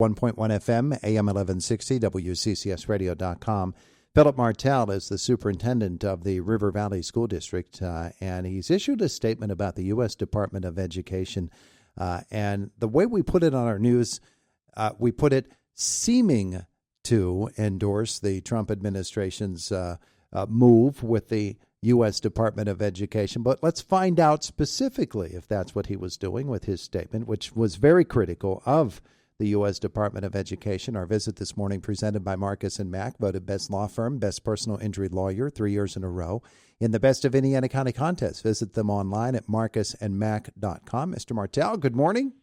101.1 FM, AM 1160, WCCSradio.com. Philip Martell is the superintendent of the River Valley School District, and he's issued a statement about the U.S. Department of Education. And the way we put it on our news, we put it seeming to endorse the Trump administration's move with the U.S. Department of Education. But let's find out specifically if that's what he was doing with his statement, which was very critical of the U.S. Department of Education. Our visit this morning presented by Marcus & Mack, voted best law firm, best personal injury lawyer 3 years in a row in the Best of Indiana County contest. Visit them online at marcusandmack.com. Mr. Martell, good morning.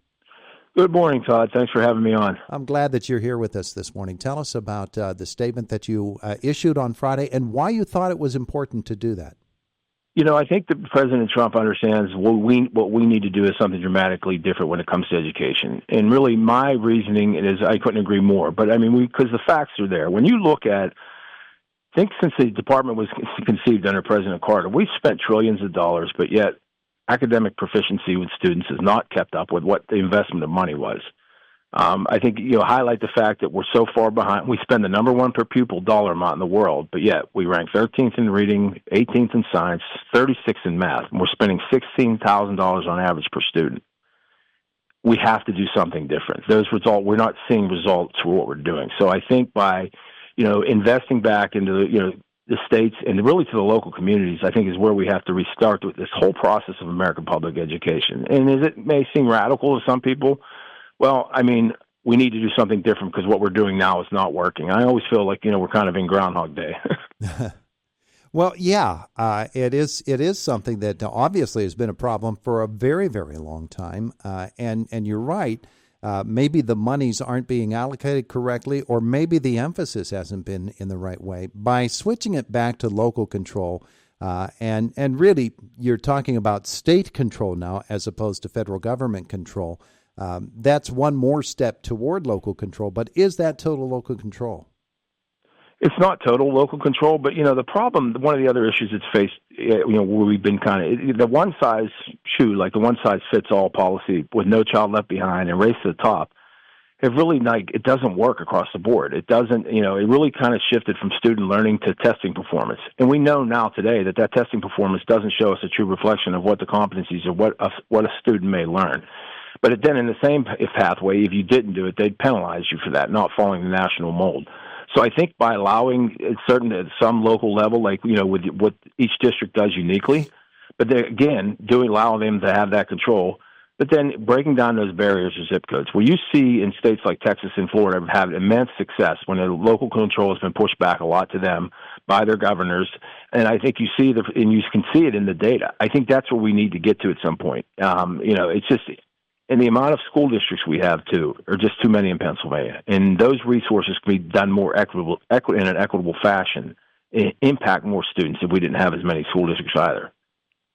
Good morning, Todd. Thanks for having me on. I'm glad that you're here with us this morning. Tell us about the statement that you issued on Friday and why you thought it was important to do that. You know, I think that President Trump understands what we need to do is something dramatically different when it comes to education. And really, my reasoning is I couldn't agree more. But, I mean, because the facts are there. When you look at, I think since the department was conceived under President Carter, we've spent trillions of dollars, but yet academic proficiency with students has not kept up with what the investment of money was. I think highlight the fact that we're so far behind. We spend the number one per pupil dollar amount in the world, but yet we rank 13th in reading, 18th in science, 36th in math, and we're spending $16,000 on average per student. We have to do something different. We're not seeing results for what we're doing. So I think by investing back into the states and really to the local communities, I think is where we have to restart with this whole process of American public education. And as it may seem radical to some people, well, I mean, we need to do something different because what we're doing now is not working. I always feel like, we're kind of in Groundhog Day. Well, yeah, it is something that obviously has been a problem for a very, very long time. And you're right. Maybe the monies aren't being allocated correctly, or maybe the emphasis hasn't been in the right way. By switching it back to local control, and really you're talking about state control now as opposed to federal government control. That's one more step toward local control, but is that total local control? It's not total local control, but, the problem, one of the other issues that's faced, where we've been the one-size-fits-all policy with No Child Left Behind and Race to the Top, it doesn't work across the board. It doesn't, it really kind of shifted from student learning to testing performance. And we know now today that testing performance doesn't show us a true reflection of what the competencies or what a student may learn. But then in the same pathway, if you didn't do it, they'd penalize you for that, not following the national mold. So I think by allowing at some local level, with what each district does uniquely, but then again, allow them to have that control, but then breaking down those barriers or zip codes. Where you see in states like Texas and Florida have immense success when the local control has been pushed back a lot to them by their governors, and I think you can see it in the data. I think that's where we need to get to at some point. It's just. And the amount of school districts we have, too, are just too many in Pennsylvania. And those resources can be done more in an equitable fashion and impact more students if we didn't have as many school districts either.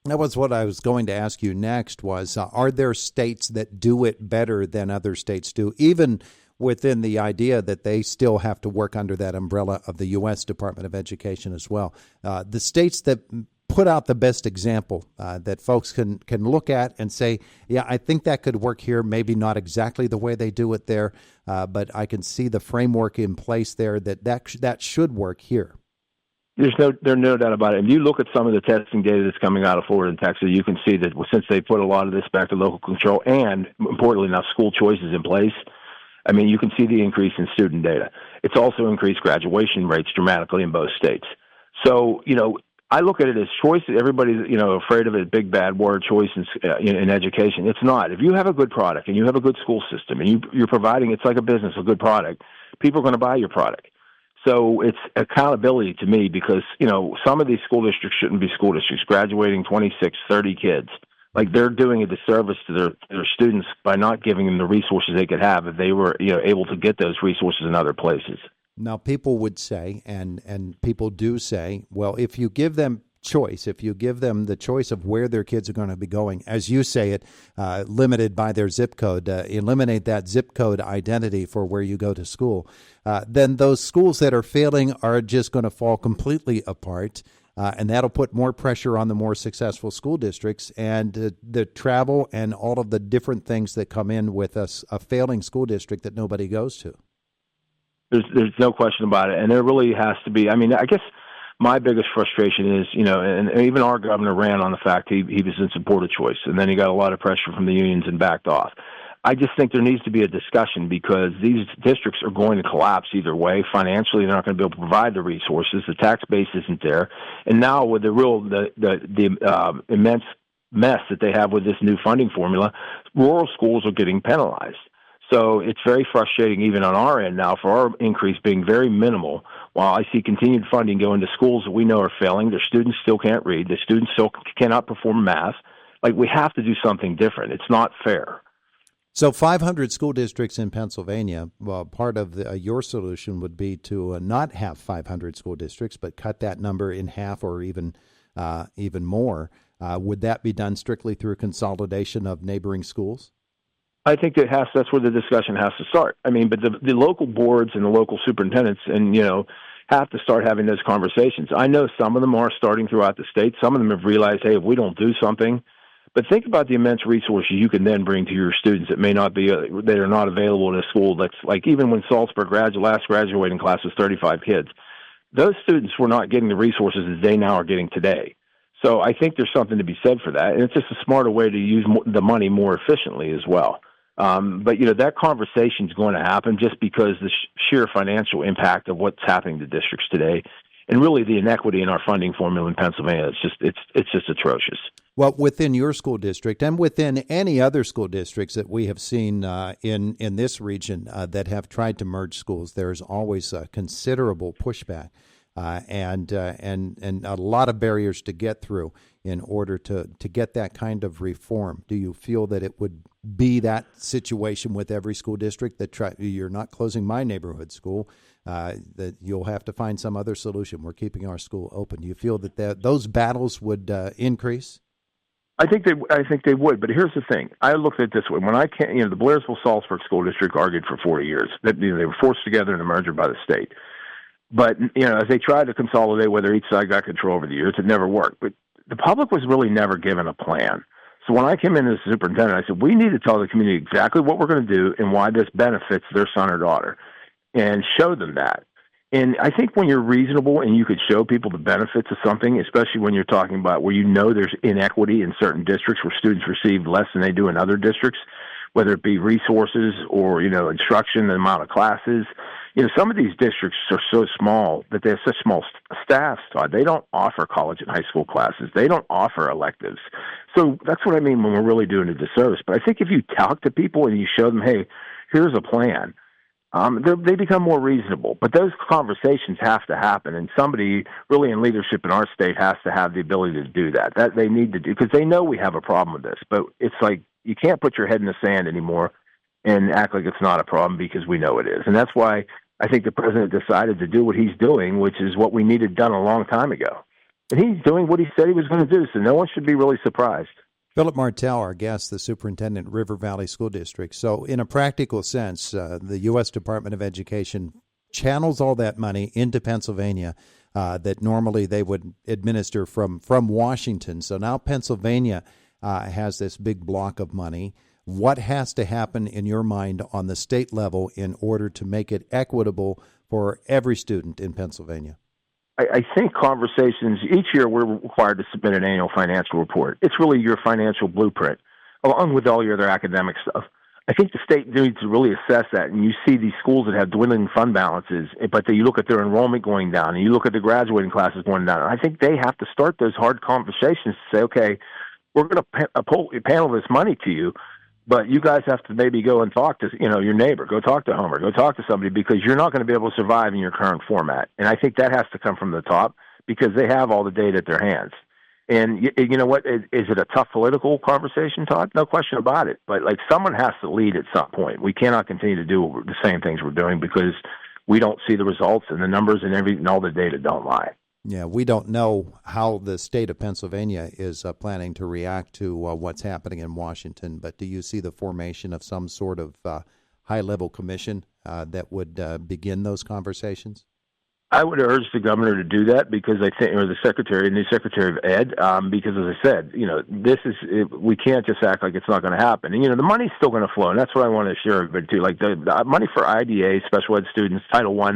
That was what I was going to ask you next was, are there states that do it better than other states do, even within the idea that they still have to work under that umbrella of the U.S. Department of Education as well? The states that put out the best example that folks can look at and say, yeah, I think that could work here. Maybe not exactly the way they do it there, but I can see the framework in place there that should work here. There's no doubt about it. If you look at some of the testing data that's coming out of Florida and Texas, you can see that since they put a lot of this back to local control and, importantly, now school choices in place, I mean, you can see the increase in student data. It's also increased graduation rates dramatically in both states. So, I look at it as choice. Everybody's, afraid of a big bad word, choice in education. It's not. If you have a good product and you have a good school system and you're providing, it's like a business, a good product, people are going to buy your product. So it's accountability to me because, some of these school districts shouldn't be school districts graduating 26, 30 kids. Like they're doing a disservice to their students by not giving them the resources they could have if they were, able to get those resources in other places. Now, people would say, and people do say, well, if you give them choice, if you give them the choice of where their kids are going to be going, as you say it, limited by their zip code, eliminate that zip code identity for where you go to school, then those schools that are failing are just going to fall completely apart. and that'll put more pressure on the more successful school districts and the travel and all of the different things that come in with a failing school district that nobody goes to. There's no question about it, and there really has to be. I mean, I guess my biggest frustration is, and even our governor ran on the fact he was in support of choice, and then he got a lot of pressure from the unions and backed off. I just think there needs to be a discussion because these districts are going to collapse either way. Financially, they're not going to be able to provide the resources. The tax base isn't there, and now with the immense mess that they have with this new funding formula, rural schools are getting penalized. So it's very frustrating even on our end now for our increase being very minimal while I see continued funding go into schools that we know are failing. Their students still can't read. The students still cannot perform math. Like, we have to do something different. It's not fair. So 500 school districts in Pennsylvania, well, part of your solution would be to not have 500 school districts, but cut that number in half or even more. Would that be done strictly through consolidation of neighboring schools? I think that's where the discussion has to start. I mean, but the local boards and the local superintendents have to start having those conversations. I know some of them are starting throughout the state. Some of them have realized, hey, if we don't do something, but think about the immense resources you can then bring to your students that may not be that are not available in a school. That's like, even when Salzburg last graduating class was 35 kids, those students were not getting the resources that they now are getting today. So I think there's something to be said for that, and it's just a smarter way to use the money more efficiently as well. But that conversation is going to happen just because the sheer financial impact of what's happening to districts today, and really the inequity in our funding formula in Pennsylvania, it's just atrocious. Well, within your school district and within any other school districts that we have seen in this region that have tried to merge schools, there's always a considerable pushback and a lot of barriers to get through in order to get that kind of reform. Do you feel that it would be that situation with every school district that you're not closing my neighborhood school, that you'll have to find some other solution? We're keeping our school open. Do you feel that those battles would increase? I think they would, but here's the thing. I looked at it this way. When the Blairsville-Salzburg School District argued for 40 years that they were forced together in a merger by the state. But, as they tried to consolidate whether each side got control over the years, it never worked. But the public was really never given a plan. So when I came in as superintendent, I said, we need to tell the community exactly what we're going to do and why this benefits their son or daughter, and show them that. And I think when you're reasonable and you could show people the benefits of something, especially when you're talking about where there's inequity in certain districts where students receive less than they do in other districts, whether it be resources or, instruction, the amount of classes. Some of these districts are so small that they have such small staffs, Todd. They don't offer college and high school classes. They don't offer electives. So that's what I mean when we're really doing a disservice. But I think if you talk to people and you show them, hey, here's a plan, they become more reasonable. But those conversations have to happen, and somebody really in leadership in our state has to have the ability to do that. That they need to do, because they know we have a problem with this. But it's like you can't put your head in the sand anymore and act like it's not a problem, because we know it is. And that's why I think the president decided to do what he's doing, which is what we needed done a long time ago. And he's doing what he said he was going to do, so no one should be really surprised. Philip Martell, our guest, the superintendent, River Valley School District. So in a practical sense, the U.S. Department of Education channels all that money into Pennsylvania that normally they would administer from Washington. So now Pennsylvania has this big block of money. What has to happen in your mind on the state level in order to make it equitable for every student in Pennsylvania? I think conversations, each year we're required to submit an annual financial report. It's really your financial blueprint, along with all your other academic stuff. I think the state needs to really assess that, and you see these schools that have dwindling fund balances, but you look at their enrollment going down, and you look at the graduating classes going down. And I think they have to start those hard conversations to say, okay, we're going to panel this money to you, but you guys have to maybe go and talk to, your neighbor. Go talk to Homer. Go talk to somebody, because you're not going to be able to survive in your current format. And I think that has to come from the top, because they have all the data at their hands. And you know what? Is it a tough political conversation, Todd? No question about it. But someone has to lead at some point. We cannot continue to do the same things we're doing because we don't see the results, and the numbers and all the data don't lie. Yeah, we don't know how the state of Pennsylvania is planning to react to what's happening in Washington, but do you see the formation of some sort of high-level commission that would begin those conversations? I would urge the governor to do that because I think, or the new secretary of ed, because as I said, we can't just act like it's not going to happen. And, the money's still going to flow. And that's what I want to assure everybody too. Like the money for IDA, special ed students, Title I,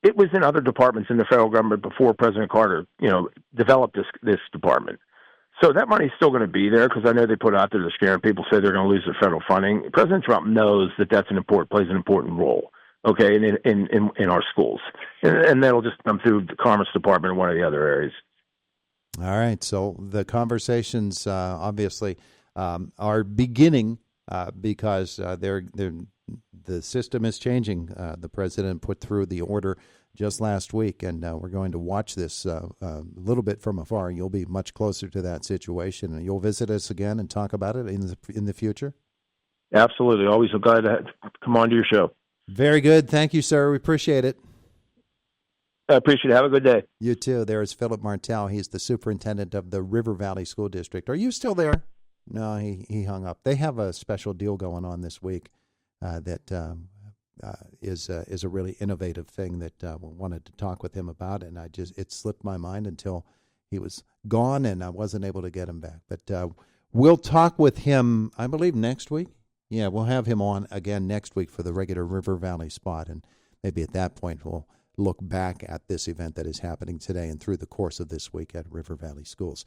it was in other departments in the federal government before President Carter, developed this department. So that money's still going to be there because I know they put out there to scare people, say they're going to lose their federal funding. President Trump knows that plays an important role, okay, in our schools. And that'll just come through the Commerce Department and one of the other areas. All right. So the conversations obviously are beginning because the system is changing. The president put through the order just last week, and we're going to watch this a little bit from afar. You'll be much closer to that situation, and you'll visit us again and talk about it in the future. Absolutely. Always glad to come on to your show. Very good. Thank you, sir. We appreciate it. I appreciate it. Have a good day. You too. There is Philip Martell. He's the superintendent of the River Valley School District. Are you still there? No, he hung up. They have a special deal going on this week that is a really innovative thing that we wanted to talk with him about, and it slipped my mind until he was gone, and I wasn't able to get him back. But we'll talk with him, I believe, next week. Yeah, we'll have him on again next week for the regular River Valley spot, and maybe at that point we'll look back at this event that is happening today and through the course of this week at River Valley Schools.